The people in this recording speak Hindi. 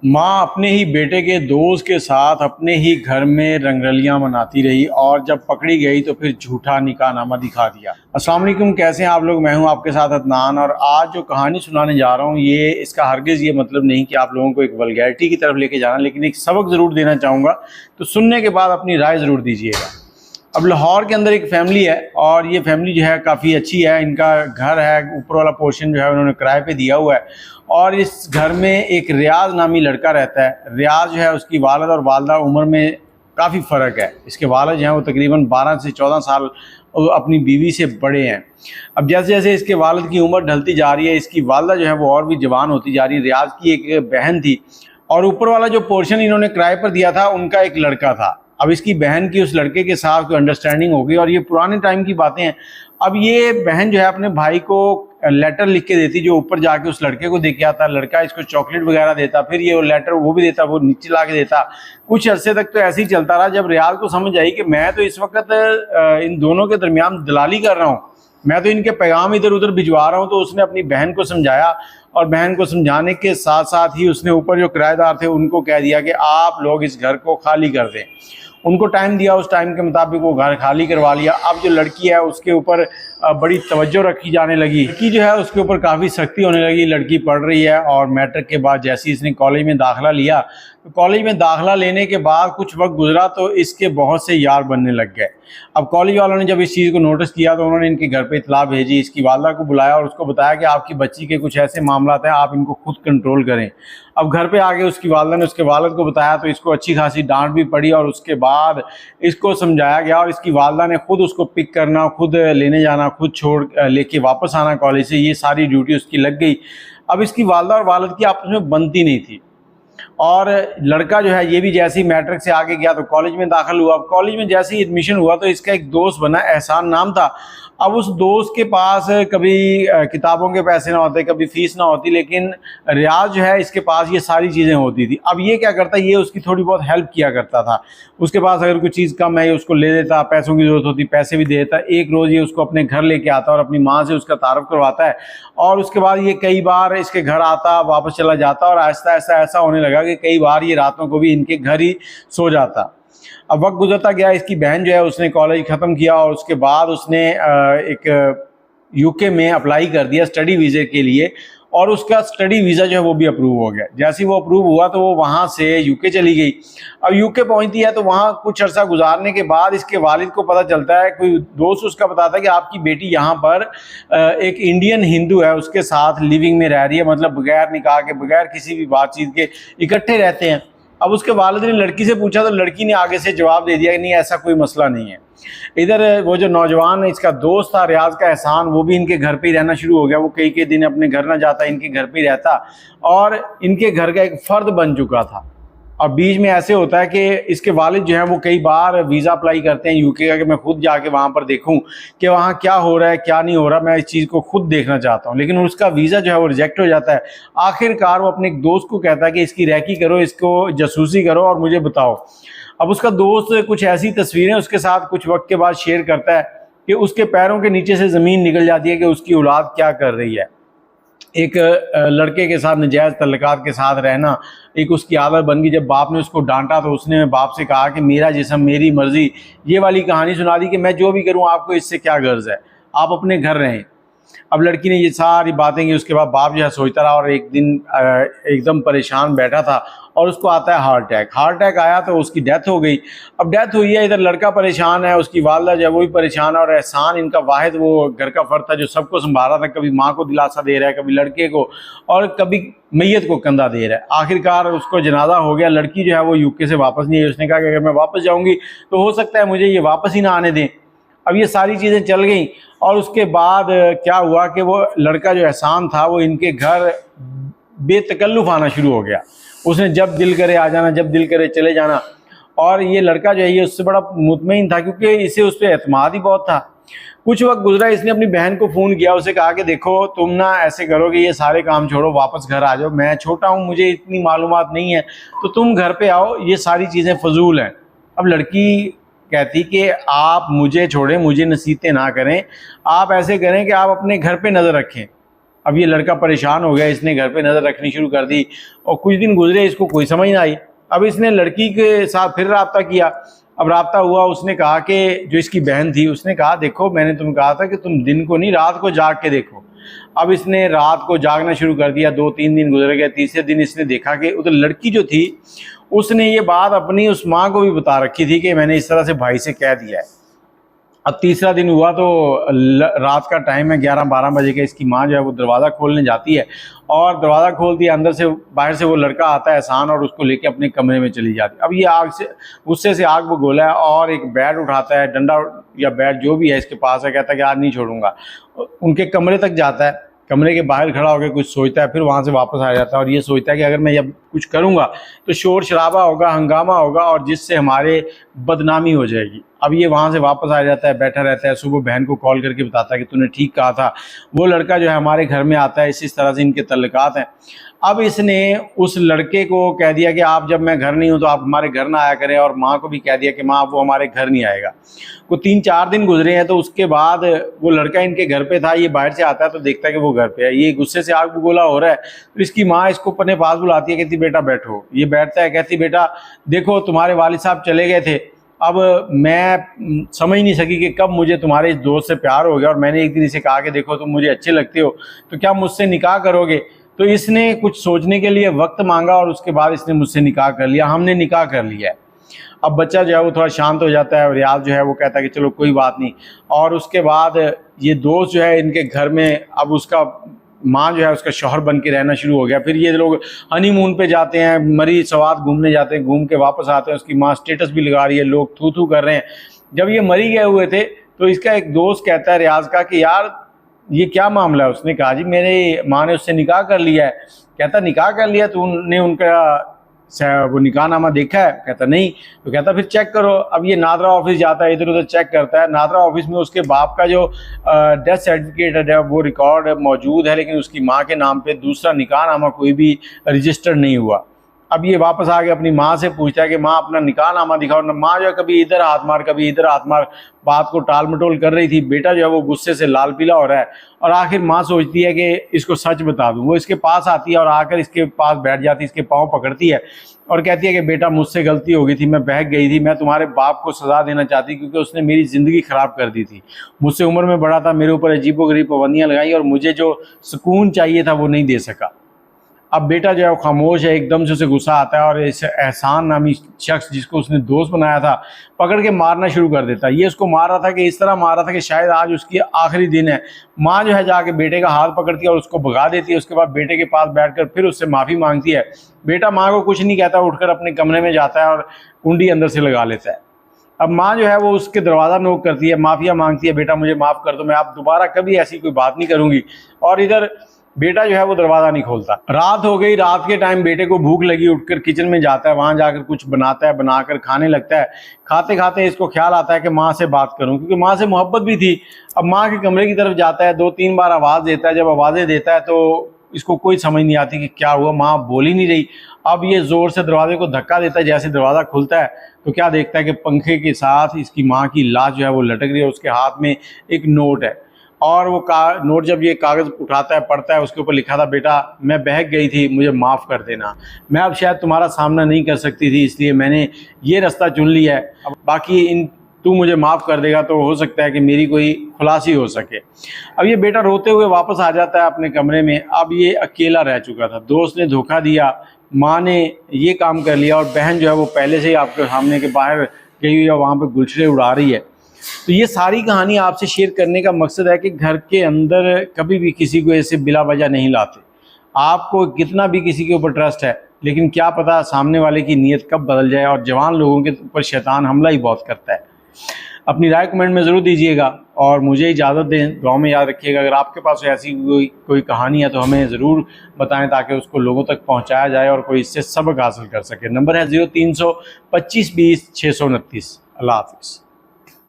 माँ अपने ही बेटे के दोस्त के साथ अपने ही घर में रंगरलियां मनाती रही और जब पकड़ी गई तो फिर झूठा निकाहनामा दिखा दिया। अस्सलाम वालेकुम, कैसे हैं आप लोग। मैं हूं आपके साथ अदनान और आज जो कहानी सुनाने जा रहा हूं ये इसका हरगिज़ ये मतलब नहीं कि आप लोगों को एक वल्गैरिटी की तरफ लेके जाना, लेकिन एक सबक ज़रूर देना चाहूँगा। तो सुनने के बाद अपनी राय ज़रूर दीजिएगा। अब लाहौर के अंदर एक फैमिली है और ये फैमिली जो है काफ़ी अच्छी है। इनका घर है, ऊपर वाला पोर्शन जो है उन्होंने किराए पे दिया हुआ है और इस घर में एक रियाज नामी लड़का रहता है। रियाज जो है उसकी वालिद और वालदा उम्र में काफ़ी फ़र्क है। इसके वालिद जो हैं वो तकरीबन 12 से 14 साल अपनी बीवी से बड़े हैं। अब जैसे जैसे इसके वालिद की उम्र ढलती जा रही है, इसकी वालदा जो है वो और भी जवान होती जा रही है। रियाज की एक बहन थी और ऊपर वाला जो पोर्शन इन्होंने किराए पर दिया था उनका एक लड़का था। अब इसकी बहन की उस लड़के के साथ कोई अंडरस्टैंडिंग हो गई और ये पुराने टाइम की बातें हैं। अब ये बहन जो है अपने भाई को लेटर लिख के देती, जो ऊपर जाके उस लड़के को दे के आता। लड़का इसको चॉकलेट वगैरह देता, फिर ये लेटर वो भी देता, वो नीचे ला के देता। कुछ अरसे तक तो ऐसे ही चलता रहा। जब रियाज को समझ आई कि मैं तो इस वक्त इन दोनों के दरमियान दलाली कर रहा हूँ, मैं तो इनके पैगाम इधर उधर भिजवा रहा हूँ, तो उसने अपनी बहन को समझाया और बहन को समझाने के साथ साथ ही उसने ऊपर जो किराएदार थे उनको कह दिया कि आप लोग इस घर को खाली कर दें। उनको टाइम दिया, उस टाइम के मुताबिक वो घर खाली करवा लिया। अब जो लड़की है उसके ऊपर बड़ी तवज्जो रखी जाने लगी। लड़की जो है उसके ऊपर काफ़ी सख्ती होने लगी। लड़की पढ़ रही है और मैट्रिक के बाद जैसे ही इसने कॉलेज में दाखिला लिया तो कॉलेज में दाखिला लेने के बाद कुछ वक्त गुजरा तो इसके बहुत से यार बनने लग गए। अब कॉलेज वालों ने जब इस चीज़ को नोटिस किया तो उन्होंने इनके घर पे इतला भेजी। इसकी वालदा को बुलाया और उसको बताया कि आपकी बच्ची के कुछ ऐसे मामला हैं, आप इनको खुद कंट्रोल करें। अब घर पे आके उसकी वालदा ने उसके वालिद को बताया तो इसको अच्छी खासी डांट भी पड़ी और उसके बाद इसको समझाया गया और इसकी वालदा ने खुद उसको पिक करना, खुद लेने जाना, खुद छोड़ लेके वापस आना कॉलेज से, ये सारी ड्यूटी उसकी लग गई। अब इसकी वालदा और वालिद की आपस में बनती नहीं थी और लड़का जो है ये भी जैसे ही मैट्रिक से आगे गया तो कॉलेज में दाखिल हुआ। अब कॉलेज में जैसे ही एडमिशन हुआ तो इसका एक दोस्त बना, एहसान नाम था। अब उस दोस्त के पास कभी किताबों के पैसे ना होते, कभी फीस ना होती, लेकिन रियाज जो है इसके पास ये सारी चीज़ें होती थी। अब ये क्या करता, ये उसकी थोड़ी बहुत हेल्प किया करता था। उसके पास अगर कोई चीज़ कम है ये उसको ले देता, पैसों की ज़रूरत होती पैसे भी दे देता। एक रोज़ ये उसको अपने घर लेके आता और अपनी माँ से उसका तारुफ करवाता है और उसके बाद ये कई बार इसके घर आता, वापस चला जाता और आहिस्ता आहिस्ता ऐसा होने लगा कि कई बार ये रातों को भी इनके घर ही सो जाता। अब वक्त गुजरता गया, इसकी बहन जो है उसने कॉलेज ख़त्म किया और उसके बाद उसने एक यूके में अप्लाई कर दिया स्टडी वीज़े के लिए और उसका स्टडी वीज़ा जो है वो भी अप्रूव हो गया। जैसे ही वो अप्रूव हुआ तो वो वहाँ से यूके चली गई। अब यूके पहुँचती है तो वहाँ कुछ अर्सा गुजारने के बाद इसके वालिद को पता चलता है, कोई दोस्त उसका बताता है कि आपकी बेटी यहाँ पर एक इंडियन हिंदू है उसके साथ लिविंग में रह रही है, मतलब बगैर निकाह के, बगैर किसी भी बातचीत के इकट्ठे रहते हैं। अब उसके वालिद ने लड़की से पूछा तो लड़की ने आगे से जवाब दे दिया कि नहीं, ऐसा कोई मसला नहीं है। इधर वो जो नौजवान इसका दोस्त था रियाज का, एहसान, वो भी इनके घर पे ही रहना शुरू हो गया। वो कई दिन अपने घर ना जाता, इनके घर पे ही रहता और इनके घर का एक फ़र्द बन चुका था। और बीच में ऐसे होता है कि इसके वालिद जो हैं वो कई बार वीज़ा अप्लाई करते हैं यूके का कि मैं खुद जाके वहाँ पर देखूँ कि वहाँ क्या हो रहा है क्या नहीं हो रहा, मैं इस चीज़ को खुद देखना चाहता हूँ, लेकिन उसका वीज़ा जो है वो रिजेक्ट हो जाता है। आखिरकार वो अपने एक दोस्त को कहता है कि इसकी रैकी करो, इसको जासूसी करो और मुझे बताओ। अब उसका दोस्त कुछ ऐसी तस्वीरें उसके साथ कुछ वक्त के बाद शेयर करता है कि उसके पैरों के नीचे से ज़मीन निकल जाती है कि उसकी औलाद क्या कर रही है। एक लड़के के साथ नजायज़ तल्लुकात के साथ रहना एक उसकी आदत बन गई। जब बाप ने उसको डांटा तो उसने बाप से कहा कि मेरा जिस्म मेरी मर्ज़ी, ये वाली कहानी सुना दी कि मैं जो भी करूं आपको इससे क्या गर्ज है, आप अपने घर रहें। अब लड़की ने ये सारी बातें की। उसके बाद बाप जो है सोचता रहा और एक दिन एकदम परेशान बैठा था और उसको आता है हार्ट अटैक। हार्ट अटैक आया तो उसकी डेथ हो गई। अब डेथ हुई है, इधर लड़का परेशान है, उसकी वालदा जो है वो भी परेशान है और एहसान इनका वाहिद वो घर का फ़र्द था जो सबको संभाला था। कभी माँ को दिलासा दे रहा है, कभी लड़के को और कभी मैयत को कंधा दे रहा है। आखिरकार उसको जनाजा हो गया। लड़की जो है वो यूके से वापस नहीं आई। उसने कहा कि अगर मैं वापस जाऊँगी तो हो सकता है मुझे ये वापस ही ना आने दें। अब ये सारी चीज़ें चल गई और उसके बाद क्या हुआ कि वो लड़का जो एहसान था वो इनके घर बेतकल्लुफ़ आना शुरू हो गया। उसने जब दिल करे आ जाना, जब दिल करे चले जाना। और ये लड़का जो है ये उससे बड़ा मुतमईन था क्योंकि इसे उस पर एतमाद ही बहुत था। कुछ वक्त गुजरा, इसने अपनी बहन को फ़ोन किया, उसे कहा कि देखो तुम ना ऐसे करो कि ये सारे काम छोड़ो, वापस घर आ जाओ, मैं छोटा हूँ, मुझे इतनी मालूमात नहीं है, तो तुम घर पे आओ, ये सारी चीज़ें फजूल हैं। अब लड़की कहती कि आप मुझे छोड़ें, मुझे नसीहतें ना करें, आप ऐसे करें कि आप अपने घर पे नज़र रखें। अब ये लड़का परेशान हो गया, इसने घर पे नज़र रखनी शुरू कर दी और कुछ दिन गुजरे, इसको कोई समझ ना आई। अब इसने लड़की के साथ फिर रब्ता किया। अब रब्ता हुआ, उसने कहा कि जो इसकी बहन थी उसने कहा देखो मैंने तुम्हें कहा था कि तुम दिन को नहीं रात को जाग के देखो। अब इसने रात को जागना शुरू कर दिया। 2-3 दिन गुजर गए। तीसरे दिन इसने देखा कि उधर लड़की जो थी उसने ये बात अपनी उस माँ को भी बता रखी थी कि मैंने इस तरह से भाई से कह दिया है। अब तीसरा दिन हुआ तो रात का टाइम है, 11-12 बजे के। इसकी माँ जो है वो दरवाज़ा खोलने जाती है और दरवाज़ा खोलती है, अंदर से बाहर से वो लड़का आता है एहसान और उसको लेके अपने कमरे में चली जाती है। अब ये आग से गुस्से से आग बगोला है और एक बैट उठाता है, डंडा या बैट जो भी है इसके पास है, कहता है कि आज नहीं छोड़ूंगा। उनके कमरे तक जाता है, कमरे के बाहर खड़ा होकर कुछ सोचता है, फिर वहाँ से वापस आ जाता है और ये सोचता है कि अगर मैं जब कुछ करूँगा तो शोर शराबा होगा, हंगामा होगा और जिससे हमारे बदनामी हो जाएगी। अब ये वहाँ से वापस आ जाता है, बैठा रहता है। सुबह बहन को कॉल करके बताता है कि तूने ठीक कहा था, वो लड़का जो है हमारे घर में आता है, इस तरह से इनके तल्लुकात हैं। अब इसने उस लड़के को कह दिया कि आप जब मैं घर नहीं हूँ तो आप हमारे घर ना आया करें, और माँ को भी कह दिया कि माँ वो हमारे घर नहीं आएगा। को 3-4 दिन गुजरे हैं तो उसके बाद वो लड़का इनके घर पे था, ये बाहर से आता है तो देखता है कि वो घर पे है। ये गुस्से से आग बगोला हो रहा है तो इसकी माँ इसको अपने पास बुलाती है, कहती बेटा बैठो। ये बैठता है, कहती बेटा देखो तुम्हारे वालिद साहब चले गए थे, अब मैं समझ नहीं सकी कि कब मुझे तुम्हारे इस दोस्त से प्यार हो गया और मैंने एक दिन इसे कहा कि देखो तुम मुझे अच्छे लगते हो तो क्या मुझसे निकाह करोगे। तो इसने कुछ सोचने के लिए वक्त मांगा और उसके बाद इसने मुझसे निकाह कर लिया। हमने निकाह कर लिया है। अब बच्चा जो है वो थोड़ा शांत हो जाता है और रियाज जो है वो कहता है कि चलो कोई बात नहीं। और उसके बाद ये दोस्त जो है इनके घर में, अब उसका माँ जो है उसका शौहर बन के रहना शुरू हो गया। फिर ये लोग हनीमून पे जाते हैं, मरी सवात घूमने जाते हैं, घूम के वापस आते हैं। उसकी माँ स्टेटस भी लगा रही है, लोग थू थू कर रहे हैं। जब ये मरी गए हुए थे तो इसका एक दोस्त कहता है रियाज का कि यार ये क्या मामला है। उसने कहा जी मेरे माँ ने उससे निकाह कर लिया है। कहता निकाह कर लिया, तो उन्होंने उनका वो निकाहनामा देखा है? कहता नहीं। तो कहता फिर चेक करो। अब ये नादरा ऑफिस जाता है, इधर उधर चेक करता है। नादरा ऑफिस में उसके बाप का जो डेथ सर्टिफिकेट है वो रिकॉर्ड मौजूद है, लेकिन उसकी माँ के नाम पे दूसरा निकाहनामा कोई भी रजिस्टर नहीं हुआ। अब ये वापस आके अपनी माँ से पूछता है कि माँ अपना निकाहनामा दिखाओ। माँ जो है कभी इधर हाथ मार कभी इधर हाथ मार बात को टाल मटोल कर रही थी। बेटा जो है वो गुस्से से लाल पीला हो रहा है और आखिर माँ सोचती है कि इसको सच बता दूँ। वो इसके पास आती है और आकर इसके पास बैठ जाती है, इसके पाँव पकड़ती है और कहती है कि बेटा मुझसे गलती हो गई थी, मैं बहक गई थी, मैं तुम्हारे बाप को सज़ा देना चाहती क्योंकि उसने मेरी ज़िंदगी ख़राब कर दी थी। मुझसे उम्र में बड़ा था, मेरे ऊपर अजीबोगरीब पाबंदियाँ लगाई और मुझे जो सुकून चाहिए था वो नहीं दे सका। अब बेटा जो है वो खामोश है। एकदम से उसे गुस्सा आता है और इस एहसान नामी शख्स जिसको उसने दोस्त बनाया था पकड़ के मारना शुरू कर देता है। ये उसको मार रहा था कि इस तरह मार रहा था कि शायद आज उसकी आखिरी दिन है। माँ जो है जाके बेटे का हाथ पकड़ती है और उसको भगा देती है। उसके बाद बेटे के पास बैठकर फिर उससे माफ़ी मांगती है। बेटा माँ को कुछ नहीं कहता, उठकर अपने कमरे में जाता है और कुंडी अंदर से लगा लेता है। अब माँ जो है वो उसके दरवाज़ा नोक करती है, माफ़िया मांगती है, बेटा मुझे माफ़ कर दो, मैं आप दोबारा कभी ऐसी कोई बात नहीं करूँगी। और इधर बेटा जो है वो दरवाज़ा नहीं खोलता। रात हो गई। रात के टाइम बेटे को भूख लगी, उठकर किचन में जाता है, वहाँ जाकर कुछ बनाता है, बनाकर खाने लगता है। खाते खाते इसको ख्याल आता है कि माँ से बात करूँ, क्योंकि माँ से मोहब्बत भी थी। अब माँ के कमरे की तरफ जाता है, 2-3 बार आवाज़ देता है। जब आवाज़ें देता है तो इसको कोई समझ नहीं आती कि क्या हुआ, माँ बोल ही नहीं रही। अब ये ज़ोर से दरवाजे को धक्का देता है। जैसे दरवाज़ा खुलता है तो क्या देखता है कि पंखे के साथ इसकी माँ की लाश जो है वो लटक रही है। उसके हाथ में एक नोट है और वो नोट जब ये कागज़ उठाता है, पढ़ता है, उसके ऊपर लिखा था बेटा मैं बहक गई थी, मुझे माफ़ कर देना, मैं अब शायद तुम्हारा सामना नहीं कर सकती थी इसलिए मैंने ये रास्ता चुन लिया है। अब बाकी तू मुझे माफ़ कर देगा तो हो सकता है कि मेरी कोई खुलासी हो सके। अब ये बेटा रोते हुए वापस आ जाता है अपने कमरे में। अब ये अकेला रह चुका था, दोस्त ने धोखा दिया, माँ ने ये काम कर लिया और बहन जो है वो पहले से ही आपके सामने के बाहर गई हुई है, वहाँ पर गुलछड़े उड़ा रही है। तो ये सारी कहानी आपसे शेयर करने का मकसद है कि घर के अंदर कभी भी किसी को ऐसे बिला वजह नहीं लाते। आपको कितना भी किसी के ऊपर ट्रस्ट है, लेकिन क्या पता सामने वाले की नीयत कब बदल जाए। और जवान लोगों के ऊपर शैतान हमला ही बहुत करता है। अपनी राय कमेंट में ज़रूर दीजिएगा और मुझे इजाज़त दें। दुआ में याद रखिएगा। अगर आपके पास ऐसी कोई कहानी है तो हमें ज़रूर बताएं ताकि उसको लोगों तक पहुंचाया जाए और कोई इससे सबक हासिल कर सके। नंबर है 0300 25 20 629। अल्लाह हाफ़िज़।